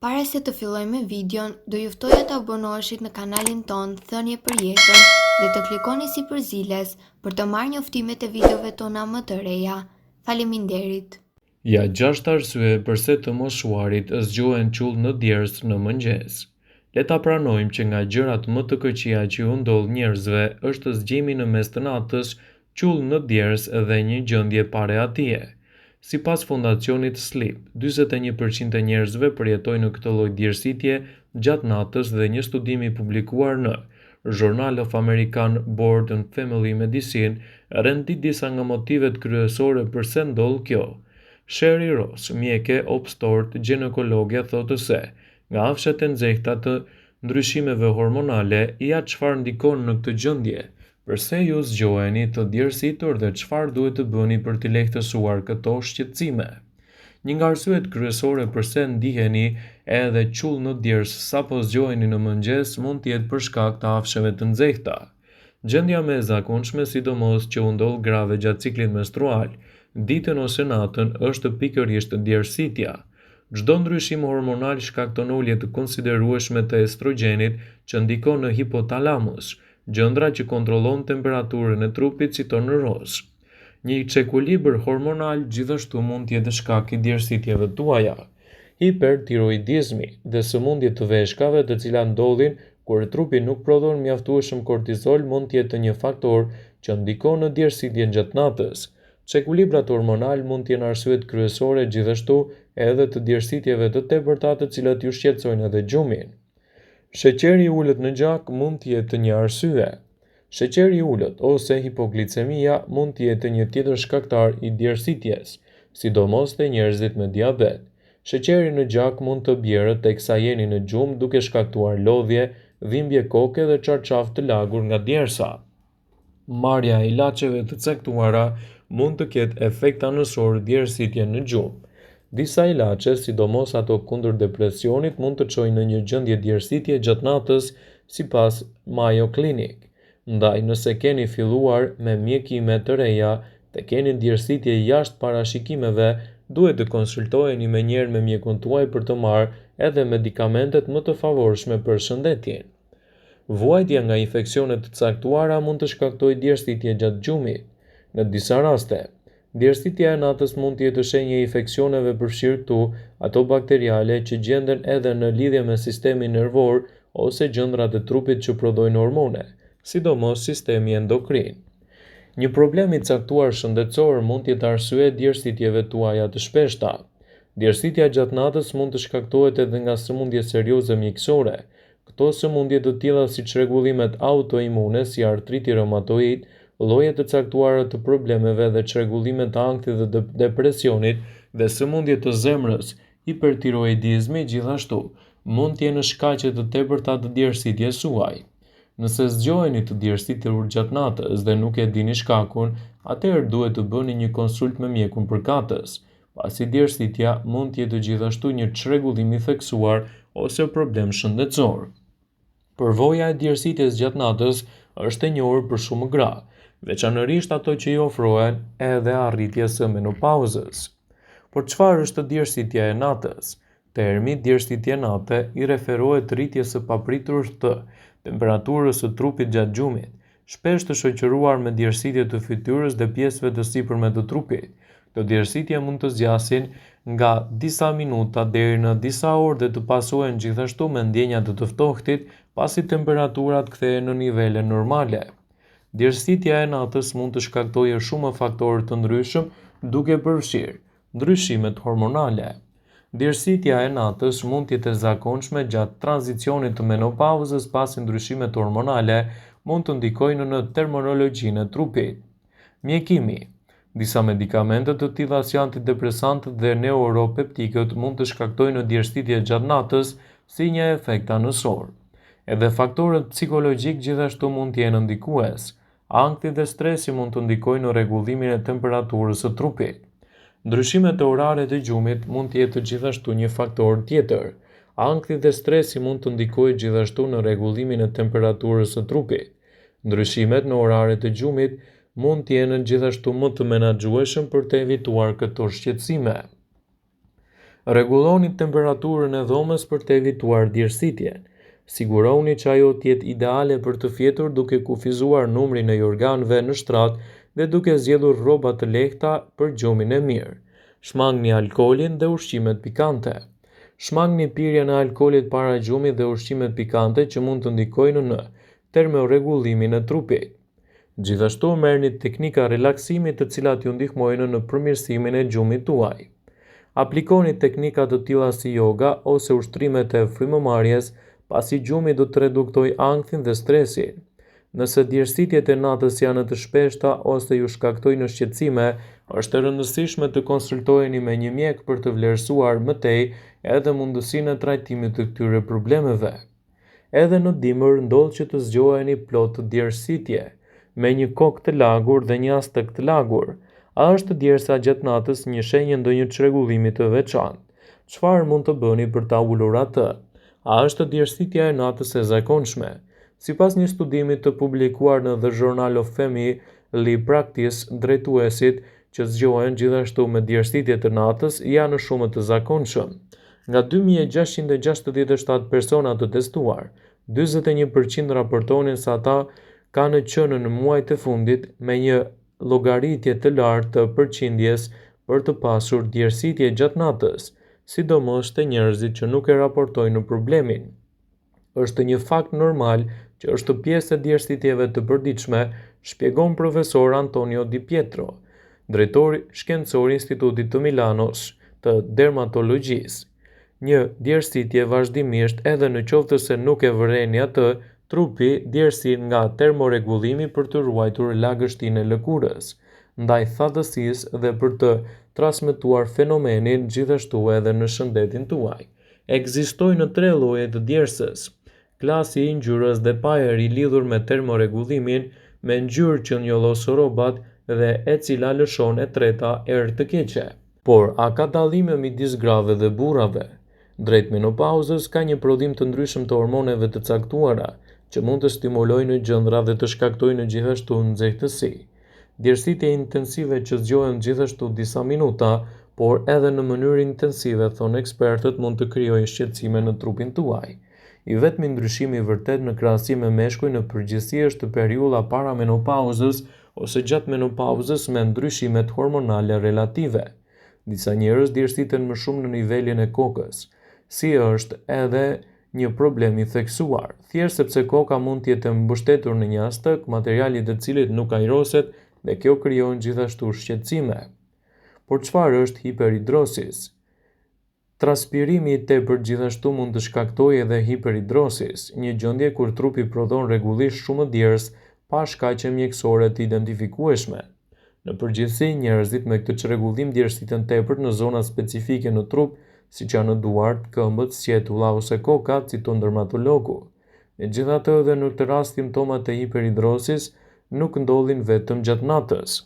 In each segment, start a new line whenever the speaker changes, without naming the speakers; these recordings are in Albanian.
Para se të filloj me videon, do ju ftoja të abonoheshit në kanalin ton Thënie për Jetën dhe të klikoni sipërziles për të marrë njoftimet e videove tona më të reja. Faleminderit.
Ja 6 arsye pse të moshuarit zgjohen qull në djersë në mëngjes. Le ta pranojmë që nga gjërat më të këqija që u ndodh njerëzve është zgjimi në mes të natës, qull në djersë dhe një gjendje pare atije. Sipas fondacionit Sleep, 41% e njerëzve përjetojnë në këtë lloj djersitje gjatë natës dhe një studim i publikuar në Journal of American Board and Family Medicine rendit disa nga motivet kryesore pse ndodh kjo. Sherry Ross, mjeke obstort ginekologe, thotë se nga afshat e nxehta të ndryshimeve hormonale, ja çfarë ndikon në këtë gjendje. Përse ju zgjoheni të djersitur dhe çfarë duhet të bëni për t'i lehtësuar këto shqetësime? Një nga arsyet kryesore pse ndiheni edhe qull në djersë sapo zgjoheni në mëngjes mund të jetë për shkak të afshave të nxehta. Gjendja më e zakonshme, sidomos që u ndodh grave gjatë ciklit menstrual, ditën ose natën, është pikërisht djersitja. Çdo ndryshim hormonal shkakton ulje të konsiderueshme të estrogjenit që ndikon në hipotalamus, gjëndra që kontrollon temperaturën e trupit, si tonë Ross. Një çekuilibër hormonal gjithashtu mund të jetë shkak i djersitjeve tuaja. Hipertiroidizmi dhe sëmundjet të veshkave, të cilat ndodhin kur trupi nuk prodhon mjaftueshëm kortizol, mund të jetë një faktor që ndikon në djersitjen gjatë natës. Çekuilibrat hormonal mund të jenë arsyet kryesore gjithashtu edhe të djersitjeve të tepërta, të cilat ju shqetësojnë edhe gjumin. Sheqeri i ulët në gjak mund të jetë një arsye. Sheqeri i ulët ose hipoglicemia mund të jetë një tjetër shkaktar i djersitjes, sidomos te njerëzit me diabet. Sheqeri në gjak mund të bjerët teksa jeni në gjumë, duke shkaktuar lodhje, dhimbje koke dhe çarçaf të lagur nga djersa. Marrja e ilaçeve të caktuara mund të ketë efekt anësor djersitje në gjumë. Disa ilaçe, sidomos ato kundër depresionit, mund të çojnë në një gjendje djersitje gjatë natës, sipas Mayo Clinic. Ndaj, nëse keni filluar me mjekime të reja dhe keni djersitje jashtë parashikimeve, duhet të konsultoheni menjëherë me mjekun tuaj për të marrë edhe medikamentet më të favorshme për shëndetin. Vuajtja nga infeksionet të caktuara mund të shkaktojë djersitje gjatë gjumit. Në disa raste, djersitja e natës mund të jetë shenjë e infeksioneve, përfshirë këtu ato bakteriale që gjenden edhe në lidhje me sistemin nervor ose gjëndrat e trupit që prodhojnë hormone, sidomos sistemi endokrin. Një problem i caktuar shëndetësor mund të jetë arsye e djersitjeve tuaja të shpeshta. Djersitja gjatë natës mund të shkaktohet edhe nga sëmundje serioze mjekësore. Këto sëmundje të tilla, siç rregullimet autoimune si artriti reumatoid, lloje të caktuara të problemeve dhe çrregullime të ankthit dhe depresionit dhe sëmundje të zemrës, hipertiroidizmi gjithashtu, mund të jenë shkaqe të tepërta të djersitjes suaj. Nëse zgjoheni të djersitur gjatë natës dhe nuk e dini shkakun, atëherë duhet të bëni një konsult me mjekun përkatës, pasi djersitja mund të jetë gjithashtu një çrregullim i theksuar ose problem shëndetësor. Përvoja e djersitjes gjatë natës është e njohur për shumë gra, veçanërisht ato që i ofrohen edhe arritjes së menopauzës. Por çfarë është djersitja e natës? Termi djersitje nate i referohet rritjes së papritur të temperaturës së trupit gjatë gjumit, shpesh të shoqëruar me djersitje të fytyrës dhe pjesëve të sipërme të trupit. Këto djersitje mund të zgjasin nga disa minuta deri në disa orë dhe të pasohen gjithashtu me ndjenja të ftohtit pasi temperaturat kthehen në nivele normale. Djersitja e natës mund të shkaktojë shumë faktorë të ndryshëm, duke përfshirë ndryshimet hormonale. Djersitja e natës mund të jetë e zakonshme gjatë tranzicionit të menopauzës, pasi ndryshimet hormonale mund të ndikojnë në termonologjinë e trupit. Mjekimi. Disa medikamente të tilla si antidepresantët dhe neuropeptikët mund të shkaktojnë djersitje gjatë natës si një efekt anësor. Edhe faktorët psikologjik gjithashtu mund të jenë ndikues. Ankthi dhe stresi mund të ndikojnë në rregullimin e temperaturës së trupit. Ndryshimet e orare të gjumit mund të jetë gjithashtu një faktor tjetër. Ankthi dhe stresi mund të ndikojnë gjithashtu në rregullimin e temperaturës së trupit. Ndryshimet në orare të gjumit mund të jenë gjithashtu më të menaxhueshëm për të evituar këto shqetësime. Rregulloni temperaturën e dhomës për të evituar djersitjen. Siguroni që ajo të jetë ideale për të fjetur duke kufizuar numrin e jorganëve në shtrat dhe duke zgjedhur rroba të lehta për gjumin e mirë. Shmangni alkoolin dhe ushqimet pikante. Shmangni pirjen e alkoolit para gjumit dhe ushqimet pikante që mund të ndikojnë në termorregullimin e trupit. Gjithashtu merrni teknika relaksimi të cilat ju ndihmojnë në përmirësimin e gjumit tuaj. Aplikoni teknika të tilla si yoga ose ushtrimet e frymëmarrjes, pasi gjumi do të reduktoj ankthin dhe stresin. Nëse djersitjet e natës janë të shpeshta ose ju shkaktojnë shqetësime, është e rëndësishme të konsultoheni me një mjek për të vlerësuar më tej edhe mundësinë e trajtimit të këtyre problemeve. Edhe në dimër ndodh që të zgjoheni plot të djersitje, me një kokë të lagur dhe një astëk të lagur. A është djersa gjatë natës një shenjë ndonjë çrregullimi të veçantë? Çfarë mund të bëni për ta ulur atë? A është djersitja e natës e zakonshme? Sipas një studimi të publikuar në The Journal of Family Practice, drejtuesit që zgjohen gjithashtu me djersitje të natës janë shumë të zakonshëm. Nga 2667 persona të testuar, 41% raportonin se ata kanë qenë në muajt e fundit me një llogaritje të lartë të përqindjes për të pasur djersitje gjatë natës, sidomos te njerëzit që nuk e raportojnë problemin. Është një fakt normal që është pjesë e djersitjeve të përditshme, shpjegon profesor Antonio Di Pietro, drejtori shkencor i Institutit të Milanos të dermatologjisë. Një djersitje vazhdimisht edhe në qoftë se nuk e vëreni atë, trupi djersin nga termorregullimi për të ruajtur lagështinë e lëkurës, ndaj thatësisë dhe për të transmetuar fenomenin gjithashtu edhe në shëndetin tuaj. Ekzistojnë 3 lloje të djersës: klasi i ngjyrës dhe paer i lidhur me termorregullimin, me ngjyrë që njollos rrobat dhe e cila lëshon e treta erë të keqe. Por a ka dallime midis grave dhe burrave? Drejt menopauzës ka një prodhim të ndryshëm të hormoneve të caktuara, që mund të stimulojnë gjëndra dhe të shkaktojnë gjithashtu nxehtësi. Djersitje intensive që zgjohen gjithashtu disa minuta, por edhe në mënyrë intensive, thonë ekspertët, mund të krijojnë shqetësime në trupin tuaj. I vetmi ndryshimi i vërtet në krahasim me meshkuj në përgjithësi është periudha para menopauzës ose gjatë menopauzës me ndryshimet hormonale relative. Disa njerëz djersiten më shumë në nivelin e kokës, si është edhe një problem i theksuar, thjesht sepse koka mund të jetë e mbështetur në një astëk, materiali i cilit nuk ajroset dhe kjo krijon gjithashtu shqetësime. Por çfarë është hiperhidrosis? Transpirimi i tepërt gjithashtu mund të shkaktojë edhe hiperhidrosis, një gjendje kur trupi prodhon rregullisht shumë djers pa shkaqe mjekësore të identifikueshme. Në përgjithësi, njerëzit me këtë çrregullim djersiten tepërt në zona specifike në trup, siç janë duart, këmbët, sqetulla ose koka, citon dermatologu. Megjithatë, edhe në këtë rast simptomat e hiperhidrosis nuk ndodhin vetëm gjatë natës.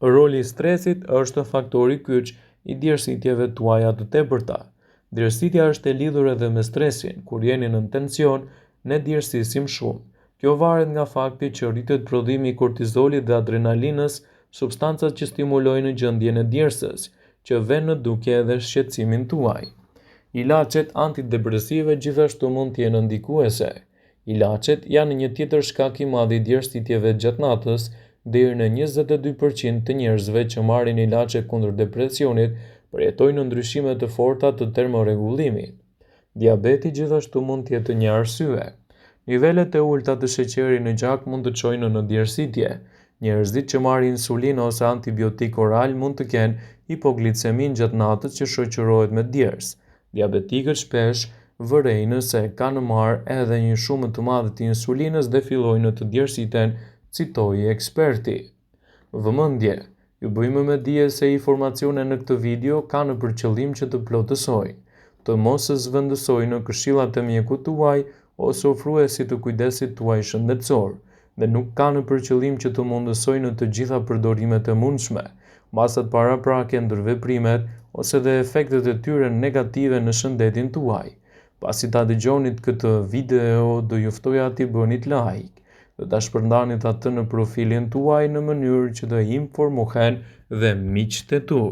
Roli i stresit është faktori kyç i djersitjeve tuaja të tepërta. Djersitja është e lidhur edhe me stresin. Kur jeni në tension, ne djersisim shumë. Kjo varet nga fakti që rritet prodhimi i kortizolit dhe adrenalinës, substancat që stimulojnë gjendjen e djersës, që vën në dukje edhe shqetësimin tuaj. Ilaçet antidepresive gjithashtu mund të jenë ndikuese. Ilaçet janë një tjetër shkak i madh i djersitjeve gjatë natës. Deri në 22% të njerëzve që marrin ilaçe kundër depresionit përjetojnë ndryshime të forta të termorregullimit. Diabeti gjithashtu mund të jetë një arsye. Nivelet e ulta të sheqerit në gjak mund të çojnë në djersitje. Njerëzit që marrin insulinë ose antibiotik oral mund të kenë hipogliceminë gjatë natës që shoqërohet me djers. Diabetikët shpesh vërejnë se kanë marrë edhe një shumë të madhe të insulinës dhe fillojnë të djersiten, citoi eksperti. Vëmendje, ju bëjmë me dije se informacionet në këtë video kanë për qëllim që të plotësojnë, të mos zëvendësojnë këshillat e mjekut tuaj ose ofruesit të kujdesit tuaj shëndetësor, dhe nuk kanë për qëllim që të mundësojnë të gjitha përdorimet e mundshme, masat paraprake, ndërveprimet ose dhe efektet e tyre negative në shëndetin tuaj. Pasi ta dëgjonit këtë video, do ju ftoja t'i bënit like dhe ta shpërndanit atë në profilin tuaj në mënyrë që të informohen dhe miqtë e tu.